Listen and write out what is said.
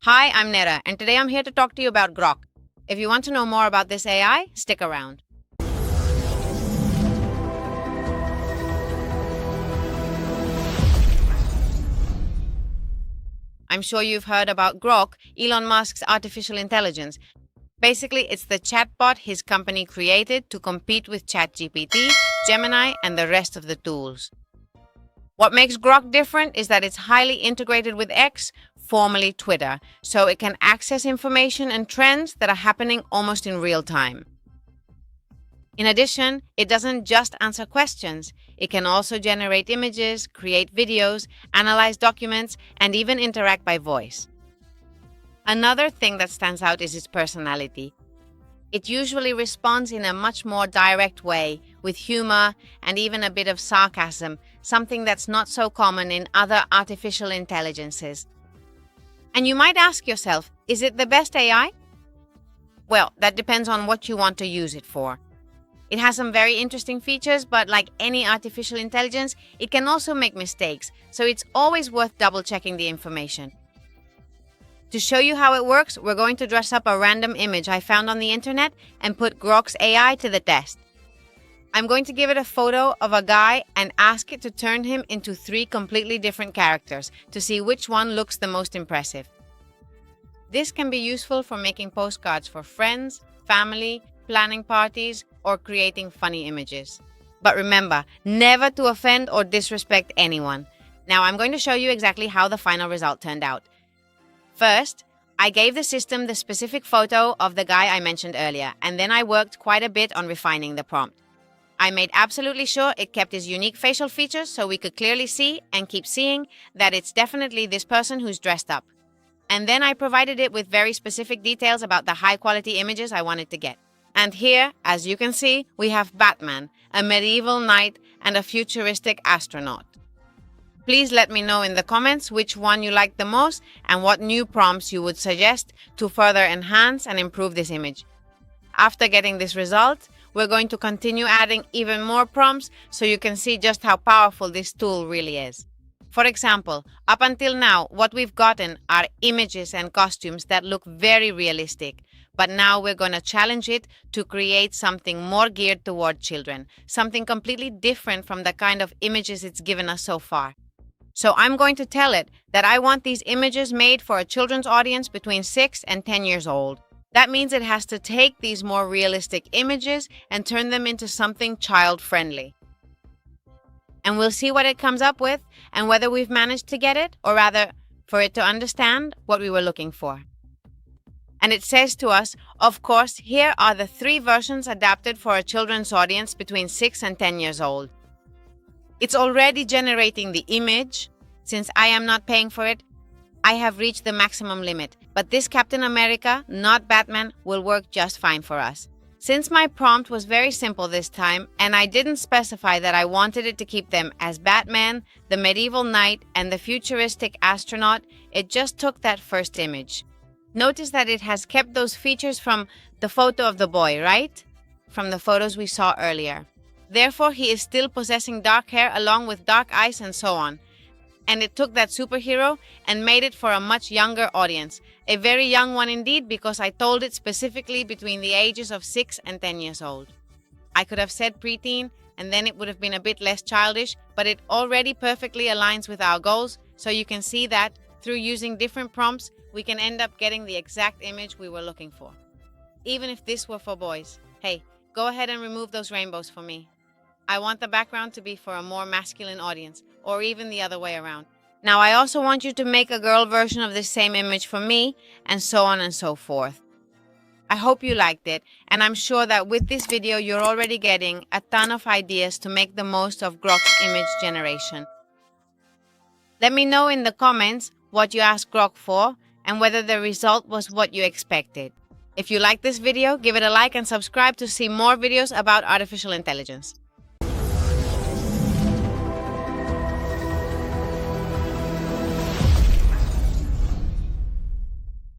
Hi, I'm Nera, and today I'm here to talk to you about Grok. If you want to know more about this AI, stick around. I'm sure you've heard about Grok, Elon Musk's artificial intelligence. Basically, it's the chatbot his company created to compete with ChatGPT, Gemini, and the rest of the tools. What makes Grok different is that it's highly integrated with X, formerly Twitter, so it can access information and trends that are happening almost in real time. In addition, it doesn't just answer questions. It can also generate images, create videos, analyze documents, and even interact by voice. Another thing that stands out is its personality. It usually responds in a much more direct way, with humor and even a bit of sarcasm, something that's not so common in other artificial intelligences. And you might ask yourself, is it the best AI? Well, that depends on what you want to use it for. It has some very interesting features, but like any artificial intelligence, it can also make mistakes, so it's always worth double-checking the information. To show you how it works, we're going to dress up a random image I found on the internet and put Grok's AI to the test. I'm going to give it a photo of a guy and ask it to turn him into 3 completely different characters to see which one looks the most impressive. This can be useful for making postcards for friends, family, planning parties, or creating funny images. But remember, never to offend or disrespect anyone. Now I'm going to show you exactly how the final result turned out. First, I gave the system the specific photo of the guy I mentioned earlier, and then I worked quite a bit on refining the prompt. I made absolutely sure it kept his unique facial features so we could clearly see and keep seeing that it's definitely this person who's dressed up. And then I provided it with very specific details about the high-quality images I wanted to get. And here, as you can see, we have Batman, a medieval knight, and a futuristic astronaut. Please let me know in the comments which one you liked the most and what new prompts you would suggest to further enhance and improve this image. After getting this result, we're going to continue adding even more prompts so you can see just how powerful this tool really is. For example, up until now, what we've gotten are images and costumes that look very realistic, but now we're going to challenge it to create something more geared toward children, something completely different from the kind of images it's given us so far. So I'm going to tell it that I want these images made for a children's audience between 6 and 10 years old. That means it has to take these more realistic images and turn them into something child-friendly. And we'll see what it comes up with and whether we've managed to get it, or rather, for it to understand what we were looking for. And it says to us, of course, here are the 3 versions adapted for a children's audience between 6 and 10 years old. It's already generating the image. Since I am not paying for it, I have reached the maximum limit. But this Captain America, not Batman, will work just fine for us. Since my prompt was very simple this time, and I didn't specify that I wanted it to keep them as Batman, the medieval knight, and the futuristic astronaut, it just took that first image. Notice that it has kept those features from the photo of the boy, right? From the photos we saw earlier. Therefore, he is still possessing dark hair along with dark eyes and so on. And it took that superhero and made it for a much younger audience. A very young one indeed, because I told it specifically between the ages of 6 and 10 years old. I could have said preteen, and then it would have been a bit less childish, but it already perfectly aligns with our goals, so you can see that through using different prompts, we can end up getting the exact image we were looking for. Even if this were for boys. Hey, go ahead and remove those rainbows for me. I want the background to be for a more masculine audience, or even the other way around. Now, I also want you to make a girl version of this same image for me, and so on and so forth. I hope you liked it, and I'm sure that with this video, you're already getting a ton of ideas to make the most of Grok's image generation. Let me know in the comments what you asked Grok for, and whether the result was what you expected. If you liked this video, give it a like and subscribe to see more videos about artificial intelligence.